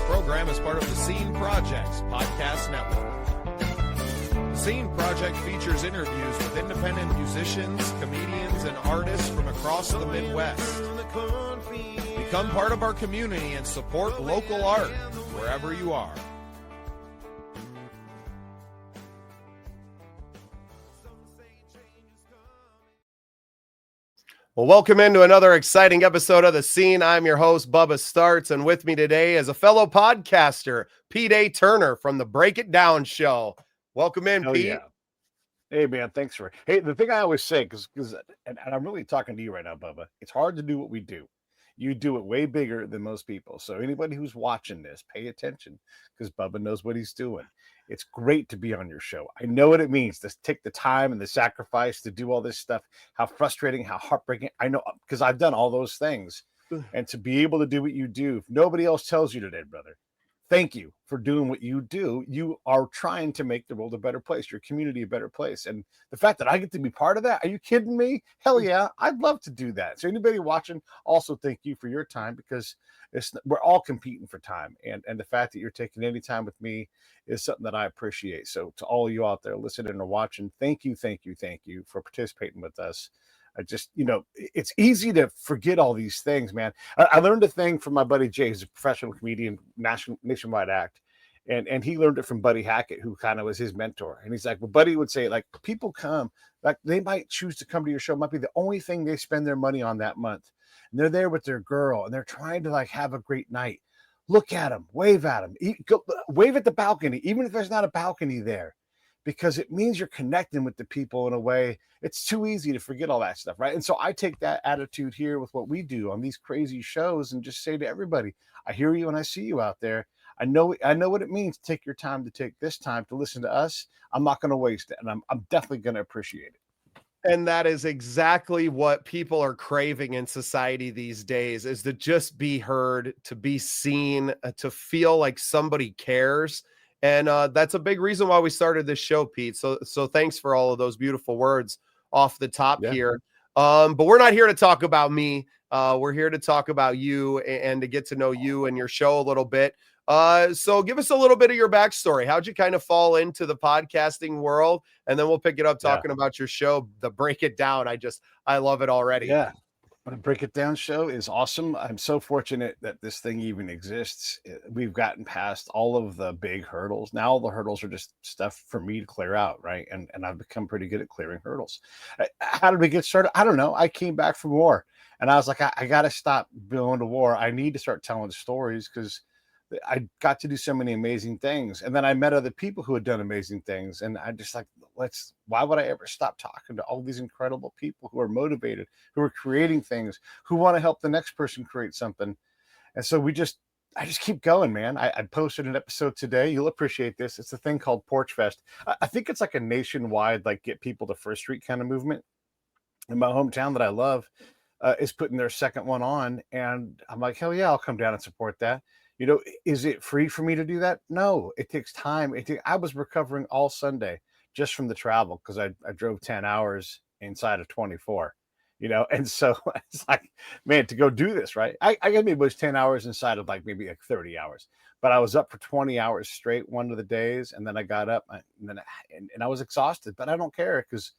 program is part of the Scene Project's podcast network. The Scene Project features interviews with independent musicians, comedians, and artists from across the Midwest. Become part of our community and support local art wherever you are. Well, welcome into another exciting episode of The Scene. I'm your host, Bubba Startz, and with me today is a fellow podcaster, Pete A. Turner from the Break It Down Show. Welcome in, Pete. Yeah. Hey, man, thanks for... Hey, the thing I always say, because and I'm really talking to you right now, Bubba, it's hard to do what we do. You do it way bigger than most people. So anybody who's watching this, pay attention, because Bubba knows what he's doing. It's great to be on your show. I know what it means to take the time and the sacrifice to do all this stuff. How frustrating, how heartbreaking. I know, because I've done all those things. And to be able to do what you do, if nobody else tells you today, brother, thank you for doing what you do. You are trying to make the world a better place, your community a better place. And the fact that I get to be part of that, are you kidding me? Hell yeah, I'd love to do that. So anybody watching, also thank you for your time, because we're all competing for time. And the fact that you're taking any time with me is something that I appreciate. So to all of you out there listening or watching, thank you for participating with us. I just, it's easy to forget all these things, man. I learned a thing from my buddy Jay, who's a professional comedian, nationwide act. And he learned it from Buddy Hackett, who kind of was his mentor. And he's like, well, Buddy would say, like, people come, like, they might choose to come to your show. It might be the only thing they spend their money on that month. And they're there with their girl, and they're trying to, like, have a great night. Look at them, wave at them, wave at the balcony, even if there's not a balcony there, because it means you're connecting with the people in a way. It's too easy to forget all that stuff, right? And so I take that attitude here with what we do on these crazy shows and just say to everybody, I hear you and I see you out there. I know what it means to take your time, to take this time to listen to us. I'm not going to waste it, and I'm definitely going to appreciate it. And that is exactly what people are craving in society these days, is to just be heard, to be seen, to feel like somebody cares. And that's a big reason why we started this show, Pete. So thanks for all of those beautiful words off the top here. But we're not here to talk about me. We're here to talk about you and to get to know you and your show a little bit. So give us a little bit of your backstory. How'd you kind of fall into the podcasting world? And then we'll pick it up talking about your show, the Break It Down. I love it already. Yeah. The Break It Down show is awesome. I'm so fortunate that this thing even exists. We've gotten past all of the big hurdles. Now all the hurdles are just stuff for me to clear out, right? And I've become pretty good at clearing hurdles. How did we get started? I don't know. I came back from war, and I was like, I got to stop going to war. I need to start telling stories, because I got to do so many amazing things. And then I met other people who had done amazing things. And I just like, why would I ever stop talking to all these incredible people who are motivated, who are creating things, who want to help the next person create something? And so I just keep going, man. I posted an episode today. You'll appreciate this. It's a thing called Porch Fest. I think it's like a nationwide, like, get people to First Street kind of movement. In my hometown that I love is putting their second one on. And I'm like, hell yeah, I'll come down and support that. Is it free for me to do that? No, it takes time. I was recovering all Sunday just from the travel, because I drove 10 hours inside of 24, and so it's like, man, to go do this, right? I got maybe 10 hours inside of like 30 hours, but I was up for 20 hours straight one of the days. And then I got up and I was exhausted, but I don't care, because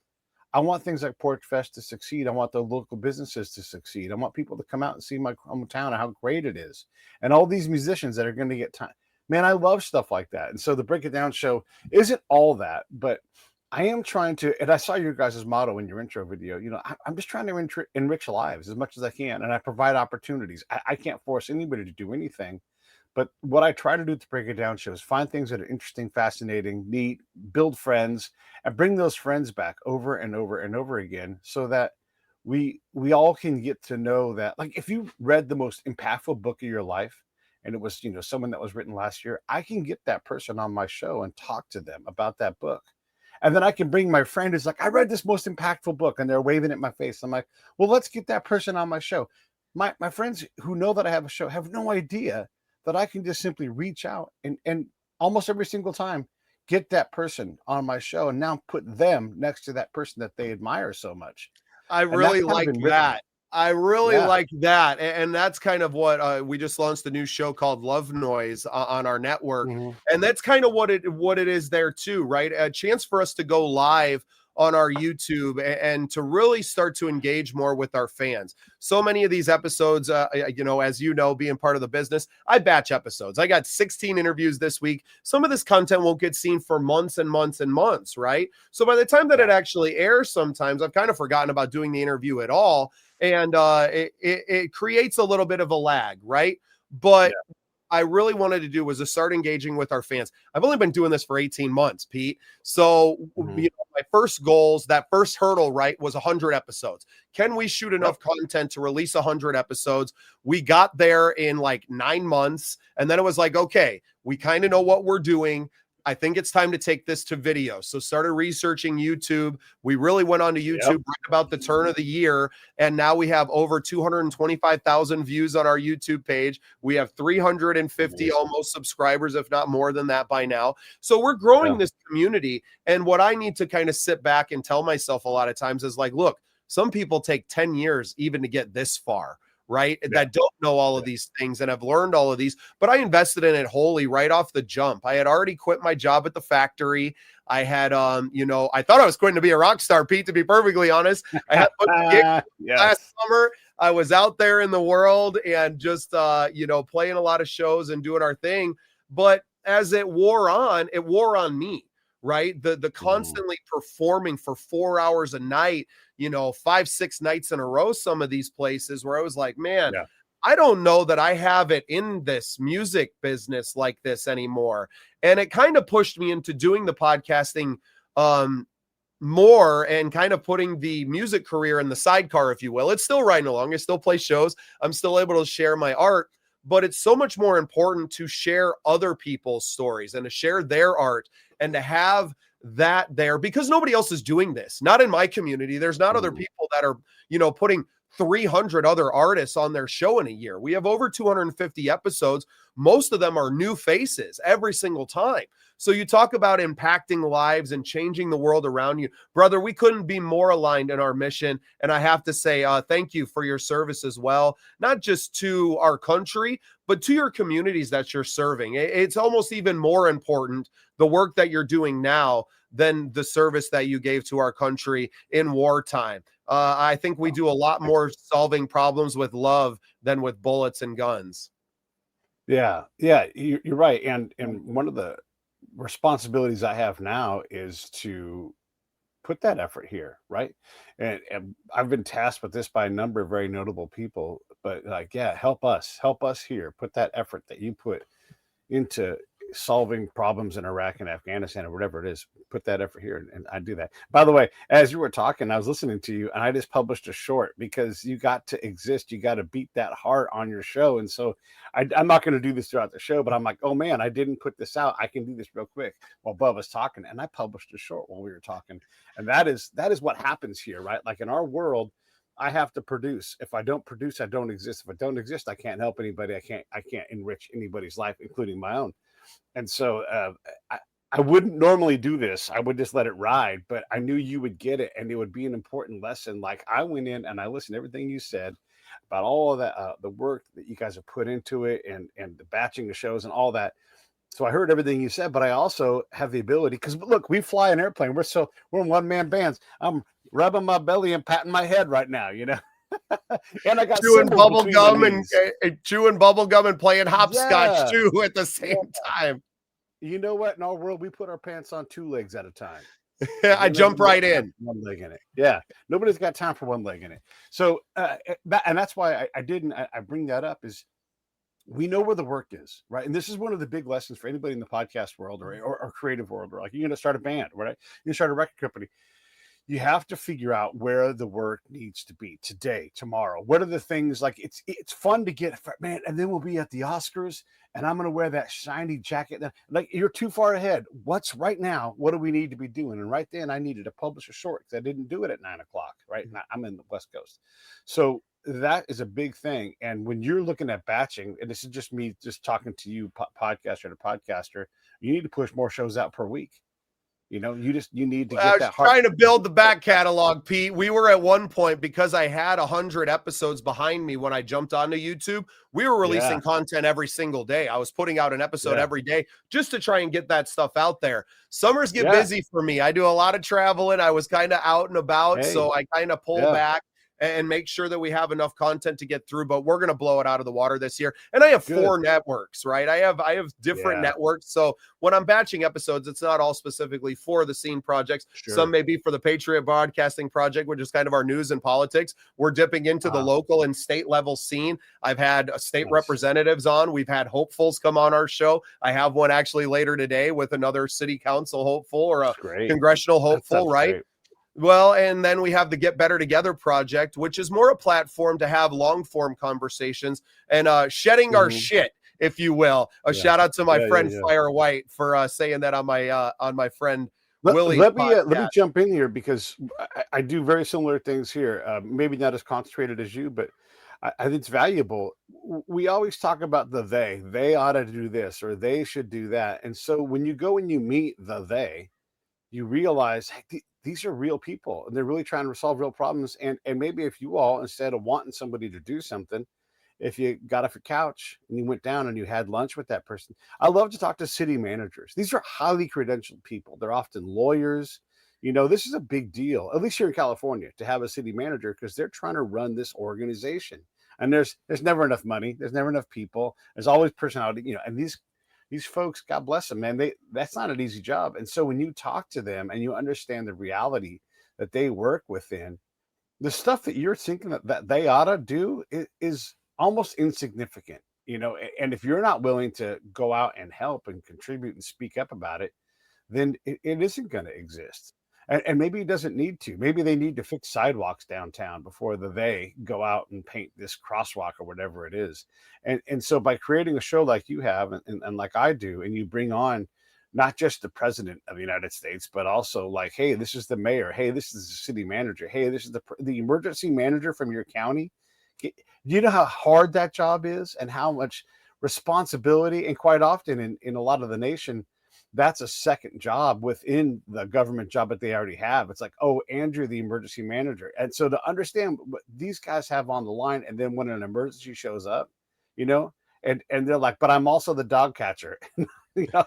I want things like Porch Fest to succeed. I want the local businesses to succeed. I want people to come out and see my hometown and how great it is. And all these musicians that are going to get time. Man, I love stuff like that. And so the Break It Down show isn't all that, but I am trying to, and I saw your guys' motto in your intro video, I'm just trying to enrich lives as much as I can. And I provide opportunities. I can't force anybody to do anything. But what I try to do to Break It Down show is find things that are interesting, fascinating, neat, build friends, and bring those friends back over and over and over again, so that we all can get to know that, like, if you read the most impactful book of your life, and it was, someone that was written last year, I can get that person on my show and talk to them about that book. And then I can bring my friend who's like, I read this most impactful book, and they're waving at my face. I'm like, well, let's get that person on my show. My friends who know that I have a show have no idea that I can just simply reach out and almost every single time get that person on my show, and now put them next to that person that they admire so much. I really like that. I really Yeah. like that. And that's kind of what we just launched a new show called Love Noise on our network. Mhm. And that's kind of what it is there too, right? A chance for us to go live on our YouTube and to really start to engage more with our fans. So many of these episodes, as you know, being part of the business, I batch episodes. I got 16 interviews this week. Some of this content won't get seen for months and months and months, right? So by the time that it actually airs, sometimes I've kind of forgotten about doing the interview at all. And it creates a little bit of a lag, right? But I really wanted to do was to start engaging with our fans. I've only been doing this for 18 months, Pete. So, Mhm. my first goals, that first hurdle, right, was 100 episodes. Can we shoot enough content to release 100 episodes? We got there in like 9 months. And then it was like, okay, we kind of know what we're doing. I think it's time to take this to video. So started researching YouTube. We really went onto YouTube right about the turn of the year. And now we have over 225,000 views on our YouTube page. We have 350 Amazing. almost subscribers, if not more than that by now. So we're growing this community. And what I need to kind of sit back and tell myself a lot of times is like, look, some people take 10 years even to get this far, right? That don't know all of these things and have learned all of these, but I invested in it wholly right off the jump. I had already quit my job at the factory. I had, I thought I was going to be a rock star, Pete, to be perfectly honest. I had a gig last summer. I was out there in the world and just, playing a lot of shows and doing our thing. But as it wore on me, right? The constantly performing for 4 hours a night, 5-6 nights in a row, some of these places where I was like, man, I don't know that I have it in this music business like this anymore. And it kind of pushed me into doing the podcasting more and kind of putting the music career in the sidecar, if you will. It's still riding along. I still play shows. I'm still able to share my art, but it's so much more important to share other people's stories and to share their art and to have that there because nobody else is doing this. Not in my community. There's not other people that are, putting 300 other artists on their show in a year. We have over 250 episodes. Most of them are new faces every single time. So you talk about impacting lives and changing the world around you. Brother, we couldn't be more aligned in our mission. And I have to say, thank you for your service as well, not just to our country, but to your communities that you're serving. It's almost even more important, the work that you're doing now, than the service that you gave to our country in wartime. I think we do a lot more solving problems with love than with bullets and guns. Yeah, you're right. And one of the responsibilities I have now is to put that effort here, right? And I've been tasked with this by a number of very notable people, but like, yeah, help us here. Put that effort that you put into solving problems in Iraq and Afghanistan or whatever it is, put that effort here. And I do that. By the way, as you were talking, I was listening to you and I just published a short because you got to exist. You got to beat that heart on your show. And so I'm not going to do this throughout the show, but I'm like, oh man, I didn't put this out. I can do this real quick while Bubba's talking. And I published a short while we were talking. And that is what happens here, right? Like in our world, I have to produce. If I don't produce, I don't exist. If I don't exist, I can't help anybody. I can't enrich anybody's life, including my own. And so I wouldn't normally do this. I would just let it ride, but I knew you would get it and it would be an important lesson. Like I went in and I listened to everything you said about all of that, the work that you guys have put into it and the batching of shows and all that. So I heard everything you said, but I also have the ability because look, we fly an airplane. We're one-man bands. I'm rubbing my belly and patting my head right now, you know. And I got Chewing cymbals bubble between my gum knees. and chewing bubble gum and playing hopscotch Yeah. too at the same time. You know what? In our world, we put our pants on 2 legs at a time. I jump right in. One leg in it. Yeah. Nobody's got time for one leg in it. So, and that's why I bring that up is we know where the work is, right? And this is one of the big lessons for anybody in the podcast world or creative world, or like you're going to start a band, right? You're going to start a record company. You have to figure out where the work needs to be today, tomorrow. What are the things like it's fun to get, man, and then we'll be at the Oscars and I'm going to wear that shiny jacket. Like you're too far ahead. What's right now? What do we need to be doing? And right then I needed to publish a short because I didn't do it at 9 o'clock, right? I'm in the West Coast. So that is a big thing. And when you're looking at batching, and this is just me just talking to you, podcaster to podcaster, you need to push more shows out per week. You know, you need to I get was that heart. trying to build the back catalog, Pete. We were at one point, because I had 100 episodes behind me when I jumped onto YouTube. We were releasing content every single day. I was putting out an episode every day just to try and get that stuff out there. Summers get busy for me. I do a lot of traveling. I was kind of out and about, so I kind of pull back and make sure that we have enough content to get through, but we're going to blow it out of the water this year. And I have 4 networks, right? I have different networks. So when I'm batching episodes, it's not all specifically for the scene projects. Some may be for the Patriot Broadcasting Project, which is kind of our news and politics. We're dipping into the local and state level scene. I've had state representatives on. We've had hopefuls come on our show. I have one actually later today with another city council hopeful or a congressional hopeful, right? Great. Well, and then we have the Get Better Together project, which is more a platform to have long form conversations and shedding our shit, if you will. A shout out to my friend Fire White for saying that on my friend Willie's let me jump in here, because I do very similar things here. Maybe not as concentrated as you, but I think it's valuable. We always talk about they ought to do this or they should do that. And so when you go and you meet they, you realize, hey, these are real people and they're really trying to solve real problems. And maybe if you all, instead of wanting somebody to do something, if you got off your couch and you went down and you had lunch with that person. I love to talk to city managers. These are highly credentialed people. They're often lawyers. You know, this is a big deal, at least here in California, to have a city manager, because they're trying to run this organization. And there's never enough money. There's never enough people. There's always personality, you know, and these folks, God bless them, man, that's not an easy job. And so when you talk to them and you understand the reality that they work within, the stuff that you're thinking that they ought to do is almost insignificant, you know. And if you're not willing to go out and help and contribute and speak up about it, then it isn't going to exist. And maybe it doesn't need to. Maybe they need to fix sidewalks downtown before they go out and paint this crosswalk or whatever it is. And so by creating a show like you have and like I do, and you bring on not just the president of the United States, but also like, hey, this is the mayor. Hey, this is the city manager. Hey, this is the emergency manager from your county. Do you know how hard that job is and how much responsibility? And quite often in a lot of the nation, that's a second job within the government job that they already have. It's like, oh, Andrew, the emergency manager. And so to understand what these guys have on the line, and then when an emergency shows up, you know, and they're like, but I'm also the dog catcher. You know,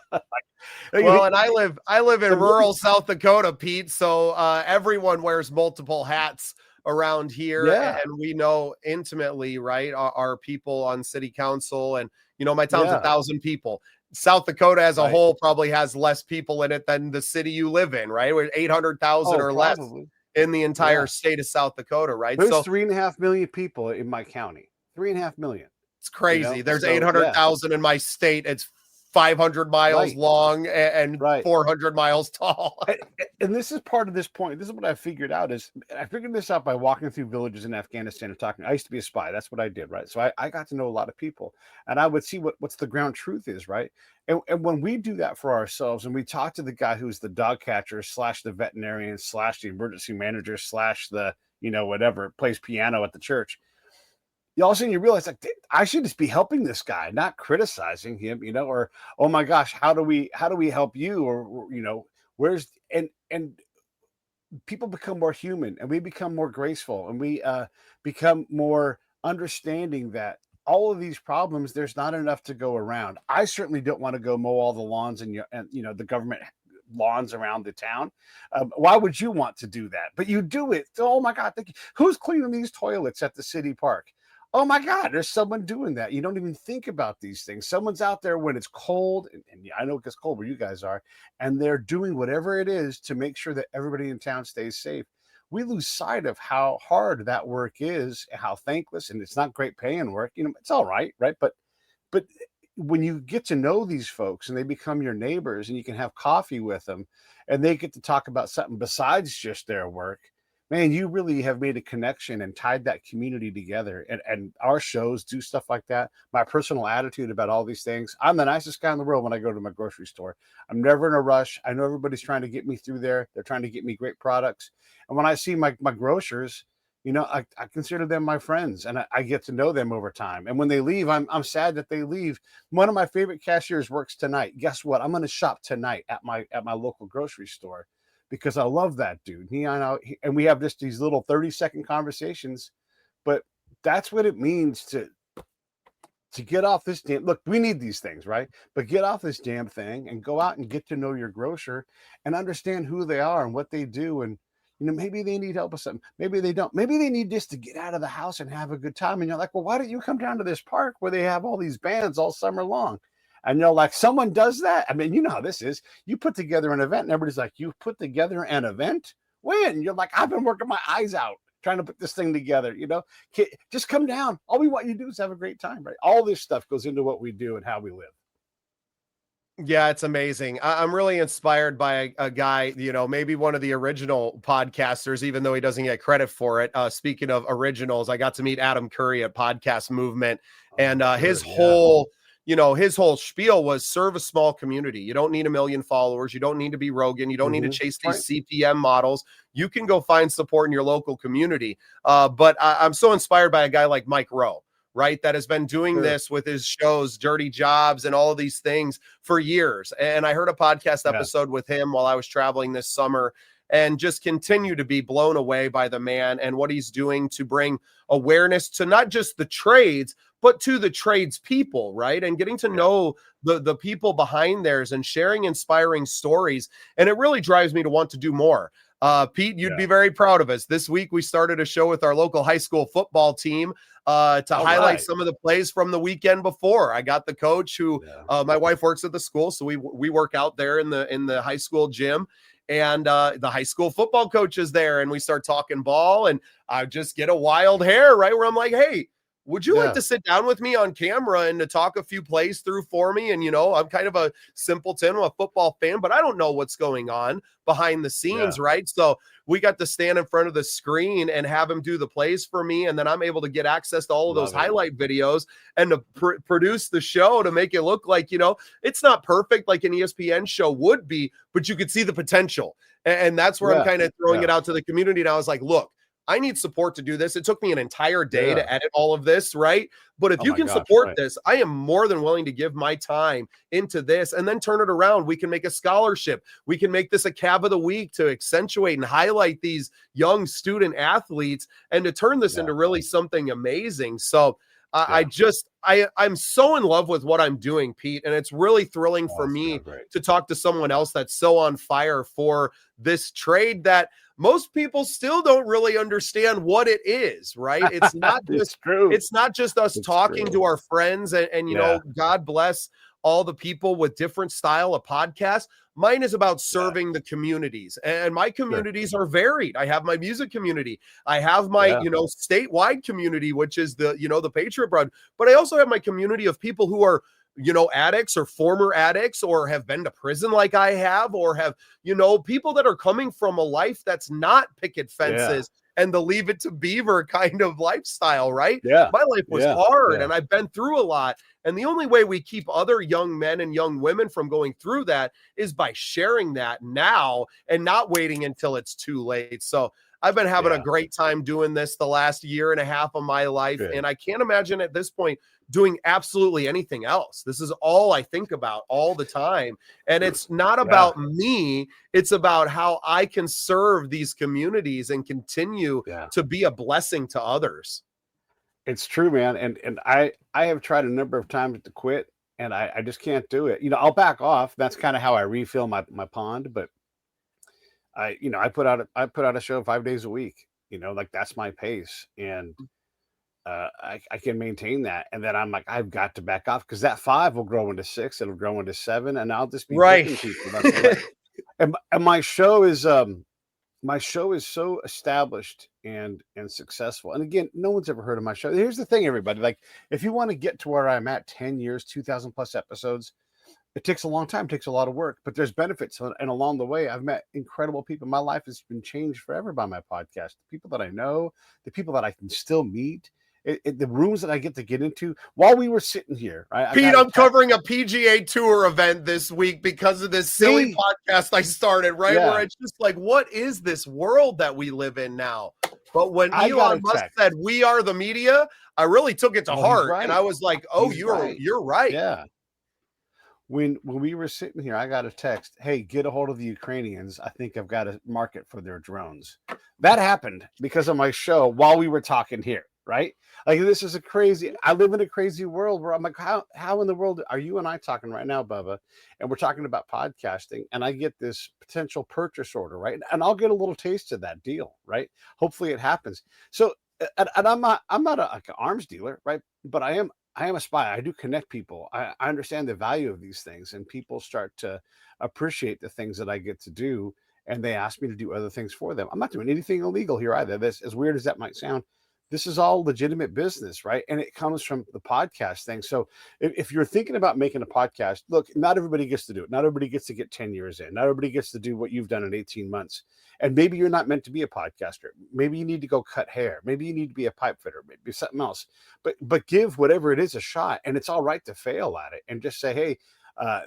well, and I live in rural South Dakota, Pete. So everyone wears multiple hats around here, and we know intimately, right, our people on city council, and you know, my town's 1,000 people. South Dakota as a whole probably has less people in it than the city you live in, right? We're 800,000 or less in the entire state of South Dakota, right? There's 3.5 million people in my county. 3.5 million. It's crazy. You know? There's 800,000 in my state. It's 500 miles long and 400 miles tall. And this is part of this point. This is what I figured out I figured this out by walking through villages in Afghanistan and talking. I used to be a spy. That's what I did, right? So I got to know a lot of people, and I would see what's the ground truth is, right? And when we do that for ourselves, and we talk to the guy who's the dog catcher / the veterinarian / the emergency manager / the, you know, whatever, plays piano at the church, all of a sudden you realize, like, I should just be helping this guy, not criticizing him, you know, or, oh my gosh, how do we help you? Or, you know, where's, and people become more human, and we become more graceful, and we become more understanding that all of these problems, there's not enough to go around. I certainly don't want to go mow all the lawns and you know, the government lawns around the town. Why would you want to do that? But you do it. Oh my God, who's cleaning these toilets at the city park? Oh my God, there's someone doing that. You don't even think about these things. Someone's out there when it's cold, and I know it gets cold where you guys are, and they're doing whatever it is to make sure that everybody in town stays safe. We lose sight of how hard that work is, how thankless, and it's not great paying work. You know, it's all right, right? But when you get to know these folks and they become your neighbors, and you can have coffee with them, and they get to talk about something besides just their work, man, you really have made a connection and tied that community together. And our shows do stuff like that. My personal attitude about all these things, I'm the nicest guy in the world when I go to my grocery store. I'm never in a rush. I know everybody's trying to get me through there. They're trying to get me great products. And when I see my grocers, I consider them my friends, and I get to know them over time. And when they leave, I'm sad that they leave. One of my favorite cashiers works tonight. Guess what? I'm going to shop tonight at my local grocery store because I love that dude. And we have just these little 30-second conversations, but that's what it means to get off this damn, look, we need these things, right? But get off this damn thing and go out and get to know your grocer and understand who they are and what they do. And, maybe they need help with something. Maybe they don't. Maybe they need just to get out of the house and have a good time. And you're like, well, why don't you come down to this park where they have all these bands all summer long? And you're like, someone does that? I mean, you know how this is. You put together an event and everybody's like, you put together an event? When? You're like, I've been working my eyes out trying to put this thing together, just come down. All we want you to do is have a great time, right? All this stuff goes into what we do and how we live. Yeah, it's amazing. I'm really inspired by a guy, maybe one of the original podcasters, even though he doesn't get credit for it. Speaking of originals, I got to meet Adam Curry at Podcast Movement, and his whole spiel was serve a small community. You don't need a million followers. You don't need to be Rogan. You don't need to chase these CPM models. You can go find support in your local community. But I'm so inspired by a guy like Mike Rowe, right? That has been doing this with his shows, Dirty Jobs, and all of these things for years. And I heard a podcast episode with him while I was traveling this summer, and just continue to be blown away by the man and what he's doing to bring awareness to not just the trades, but to the trades people, right? And getting to know the people behind theirs and sharing inspiring stories. And it really drives me to want to do more. Pete, you'd be very proud of us. This week, we started a show with our local high school football team to highlight some of the plays from the weekend before. I got the coach who my wife works at the school, so we work out there in the high school gym. And the high school football coach is there, and we start talking ball, and I just get a wild hair, right? Where I'm like, hey, would you like to sit down with me on camera and to talk a few plays through for me? And, I'm kind of a simpleton, I'm a football fan, but I don't know what's going on behind the scenes, right? So we got to stand in front of the screen and have him do the plays for me. And then I'm able to get access to all of those highlight videos and to produce the show to make it look like, it's not perfect like an ESPN show would be, but you could see the potential. And that's where I'm kind of throwing it out to the community. And I was like, look, I need support to do this. It took me an entire day to edit all of this, right? But if you can support this, I am more than willing to give my time into this and then turn it around. We can make a scholarship. We can make this a cab of the week to accentuate and highlight these young student athletes and to turn this into really something amazing. So I'm so in love with what I'm doing, Pete, and it's really thrilling for me to talk to someone else that's so on fire for this trade that most people still don't really understand what it is, right? It's not just it's not just us talking to our friends and God bless all the people with different style of podcasts. Mine is about serving the communities, and my communities are varied. I have my music community. I have my, statewide community, which is the Patriot Broad, but I also have my community of people who are, addicts or former addicts or have been to prison like I have, or have, people that are coming from a life that's not picket fences and the leave it to beaver kind of lifestyle, right? Yeah. My life was hard and I've been through a lot. And the only way we keep other young men and young women from going through that is by sharing that now and not waiting until it's too late. So I've been having a great time doing this the last year and a half of my life. And I can't imagine at this point doing absolutely anything else. This is all I think about all the time. And it's not about me. It's about how I can serve these communities and continue to be a blessing to others. It's true, man. And I have tried a number of times to quit, and I just can't do it. I'll back off. That's kind of how I refill my pond. But I put out a show 5 days a week, like that's my pace. And I can maintain that. And then I'm like, I've got to back off because that 5 will grow into 6. It'll grow into 7. And I'll just be people. And my show is so established and successful. And again, no one's ever heard of my show. Here's the thing, everybody. Like, if you want to get to where I'm at, 10 years, 2,000 plus episodes, it takes a long time, takes a lot of work, but there's benefits. And along the way, I've met incredible people. My life has been changed forever by my podcast. The people that I know, the people that I can still meet, the rooms that I get to get into while we were sitting here. Right? Pete, I'm covering a PGA Tour event this week because of this silly podcast I started, right? Where it's just like, what is this world that we live in now? But when I got a Elon Musk text. said, "We are the media," I really took it to Well, he's heart, and right. I was like, "Oh, He's right. you're right." Yeah. When we were sitting here, I got a text, "Hey, get a hold of the Ukrainians. I think I've got a market for their drones." That happened because of my show while we were talking here, right? Like this is a crazy. I live in a crazy world where I'm like, how in the world are you and I talking right now, Bubba? And we're talking about podcasting, and I get this potential purchase order, right? And I'll get a little taste of that deal, right? Hopefully it happens. So, and I'm not like an arms dealer, right? But I am a spy. I do connect people. I understand the value of these things, and people start to appreciate the things that I get to do, and they ask me to do other things for them. I'm not doing anything illegal here either. This, as weird as that might sound, this is all legitimate business, right? And it comes from the podcast thing. So if you're thinking about making a podcast, look, not everybody gets to do it. Not everybody gets to get 10 years in. Not everybody gets to do what you've done in 18 months. And maybe you're not meant to be a podcaster. Maybe you need to go cut hair. Maybe you need to be a pipe fitter. Maybe something else. But give whatever it is a shot, and it's all right to fail at it, and just say, hey,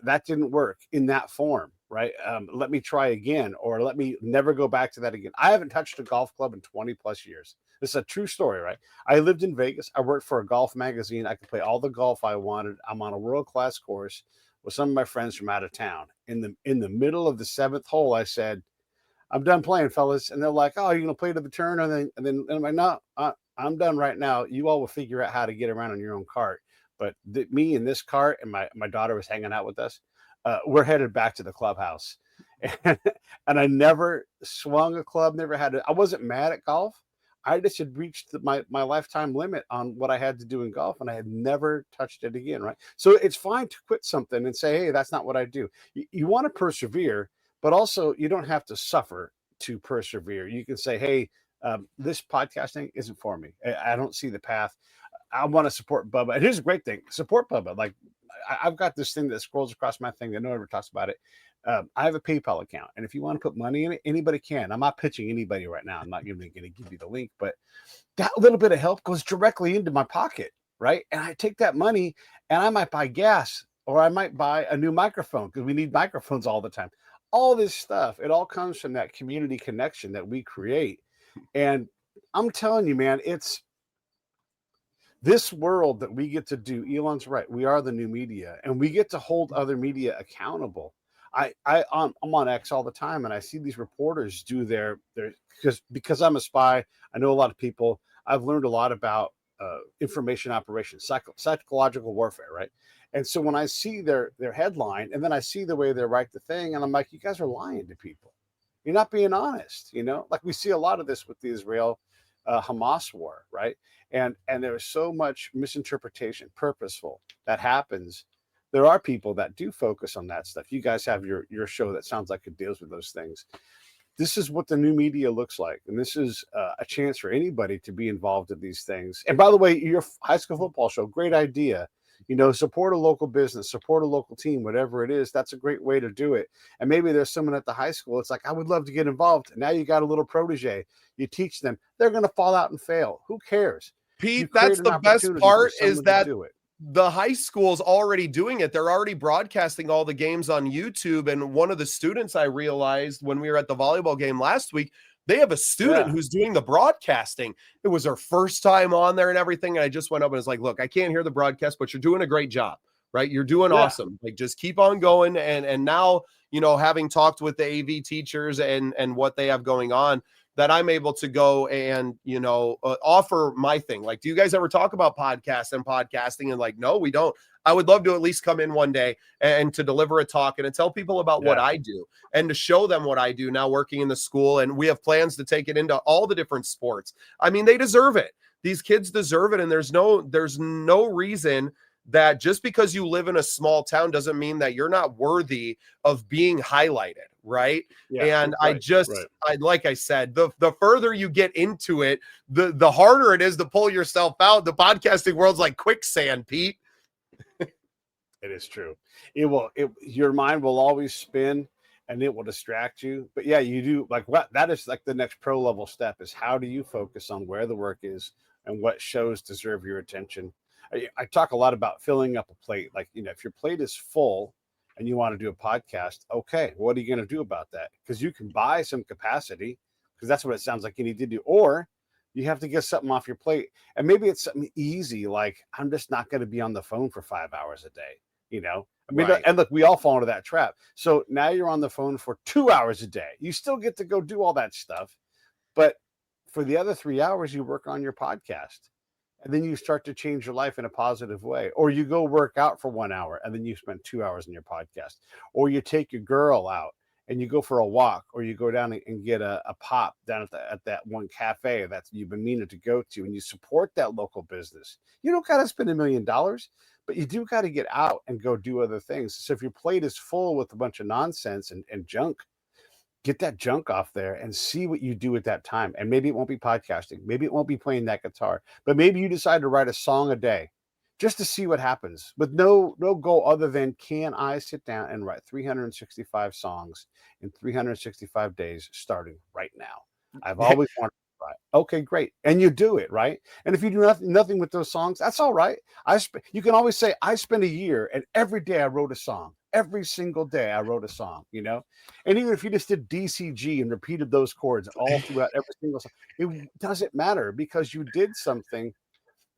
that didn't work in that form, right? Let me try again, or let me never go back to that again. I haven't touched a golf club in 20 plus years. This is a true story, right? I lived in Vegas. I worked for a golf magazine. I could play all the golf I wanted. I'm on a world-class course with some of my friends from out of town. In the middle of the seventh hole, I said, "I'm done playing, fellas." And they're like, "Oh, you're gonna play to the turn?" And then I'm like, "No, I'm done right now. You all will figure out how to get around on your own cart." But me in this cart, and my daughter was hanging out with us. We're headed back to the clubhouse, and, and I never swung a club. Never had it. I wasn't mad at golf. I just had reached my lifetime limit on what I had to do in golf, and I had never touched it again. Right. So it's fine to quit something and say, "Hey, that's not what I do." You want to persevere, but also you don't have to suffer to persevere. You can say, "Hey, this podcasting isn't for me. I don't see the path. I want to support Bubba." And here's a great thing: support Bubba. Like I've got this thing that scrolls across my thing that no one ever talks about it. I have a PayPal account, and if you want to put money in it, anybody can. I'm not pitching anybody right now. I'm not going to give you the link, but that little bit of help goes directly into my pocket, right? And I take that money, and I might buy gas, or I might buy a new microphone because we need microphones all the time. All this stuff, it all comes from that community connection that we create. And I'm telling you, man, it's this world that we get to do. Elon's right. We are the new media, and we get to hold other media accountable. I'm on X all the time, and I see these reporters do their because I'm a spy. I know a lot of people. I've learned a lot about information operations, psychological warfare, right? And so when I see their headline, and then I see the way they write the thing, and I'm like, you guys are lying to people. You're not being honest. Like we see a lot of this with the Israel Hamas war, right? And there is so much misinterpretation, purposeful, that happens. There are people that do focus on that stuff. You guys have your show that sounds like it deals with those things. This is what the new media looks like, and this is a chance for anybody to be involved in these things. And by the way, your high school football show, great idea. Support a local business, support a local team, whatever it is. That's a great way to do it. And maybe there's someone at the high school. It's like, I would love to get involved. And now you got a little protege. You teach them. They're going to fall out and fail. Who cares? You Pete, create that's an the best opportunity for part is someone to that do it. the high school's already doing it. They're already broadcasting all the games on YouTube. And one of the students, I realized when we were at the volleyball game last week, they have a student Yeah. who's doing the broadcasting. It was her first time on there and everything. And I just went up and was like, look, I can't hear the broadcast, but you're doing a great job, right? You're doing Yeah. awesome. Like, just keep on going. And now, having talked with the AV teachers and what they have going on, that I'm able to go and, offer my thing. Like, do you guys ever talk about podcasts and podcasting? And like, no, we don't. I would love to at least come in one day and to deliver a talk and to tell people about what I do and to show them what I do now working in the school. And we have plans to take it into all the different sports. I mean, they deserve it. These kids deserve it. And there's no reason that just because you live in a small town doesn't mean that you're not worthy of being highlighted, right? Yeah, And right, like I said, the further you get into it, the harder it is to pull yourself out. The podcasting world's like quicksand, Pete. It is true. Your mind will always spin, and it will distract you. But yeah, you do that is like the next pro level step is how do you focus on where the work is and what shows deserve your attention. I talk a lot about filling up a plate. Like, if your plate is full and you want to do a podcast, okay, what are you going to do about that? Because you can buy some capacity, because that's what it sounds like you need to do. Or You have to get something off your plate. And maybe it's something easy, like I'm just not going to be on the phone for 5 hours a day, you know? I mean, Right. and look, we all fall into that trap. So now you're on the phone for 2 hours a day. You still get to go do all that stuff. But for the other 3 hours, you work on your podcast. And then you start to change your life in a positive way. Or you go work out for 1 hour and then you spend 2 hours in your podcast. Or you take your girl out and you go for a walk, or you go down and get a pop down at that one cafe that you've been meaning to go to, and you support that local business. You don't got to spend $1 million, but you do got to get out and go do other things. So if your plate is full with a bunch of nonsense and junk, get that junk off there and see what you do at that time. And maybe it won't be podcasting. Maybe it won't be playing that guitar, but maybe you decide to write a song a day just to see what happens, with no goal other than, can I sit down and write 365 songs in 365 days starting right now? I've always wanted to write. Okay, great. And you do it, right? And if you do nothing with those songs, that's all right. You can always say, I spent a year and every day I wrote a song. Every single day I wrote a song, you know? And even if you just did DCG and repeated those chords all throughout every single song, it doesn't matter, because you did something.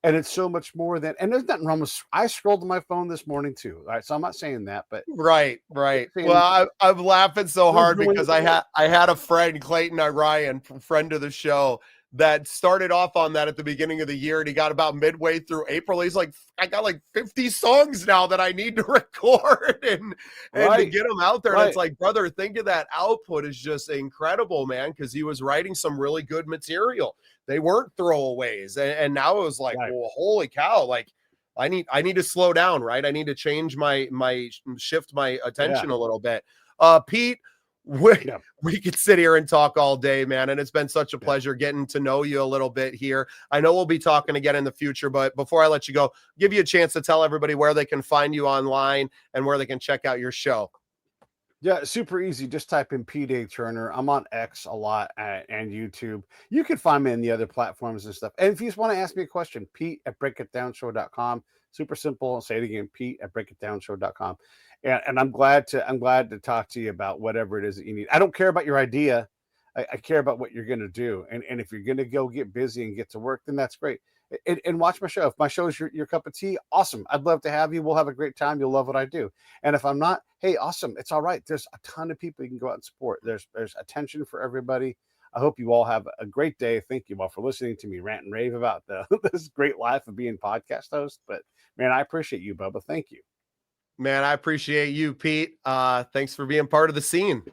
And it's so much more than, and there's nothing wrong with, I scrolled to my phone this morning too. All right. So I'm not saying that, but Right. Well, I'm laughing so hard because I had a friend, Clayton Ryan, friend of the show, that started off on that at the beginning of the year, and he got about midway through April. He's like, I got like 50 songs now that I need to record and to get them out there. And it's like, brother, think of that output is just incredible, man, because he was writing some really good material. They weren't throwaways. And now it was like, well, holy cow, like I need to slow down, right? I need to change shift my attention a little bit. Pete, we could sit here and talk all day, man. And it's been such a pleasure getting to know you a little bit here. I know we'll be talking again in the future, but before I let you go, give you a chance to tell everybody where they can find you online and where they can check out your show. Yeah, super easy. Just type in Pete A. Turner. I'm on X a lot and YouTube. You can find me in the other platforms and stuff. And if you just want to ask me a question, Pete@breakitdownshow.com. Super simple. I'll say it again, Pete@breakitdownshow.com. And I'm glad to talk to you about whatever it is that you need. I don't care about your idea. I care about what you're going to do. And if you're going to go get busy and get to work, then that's great. And watch my show. If my show is your cup of tea, awesome. I'd love to have you. We'll have a great time. You'll love what I do. And if I'm not, hey, awesome. It's all right. There's a ton of people you can go out and support. There's attention for everybody. I hope you all have a great day. Thank you all for listening to me rant and rave about this great life of being podcast host. But man, I appreciate you, Bubba. Thank you. Man, I appreciate you, Pete. Thanks for being part of the scene.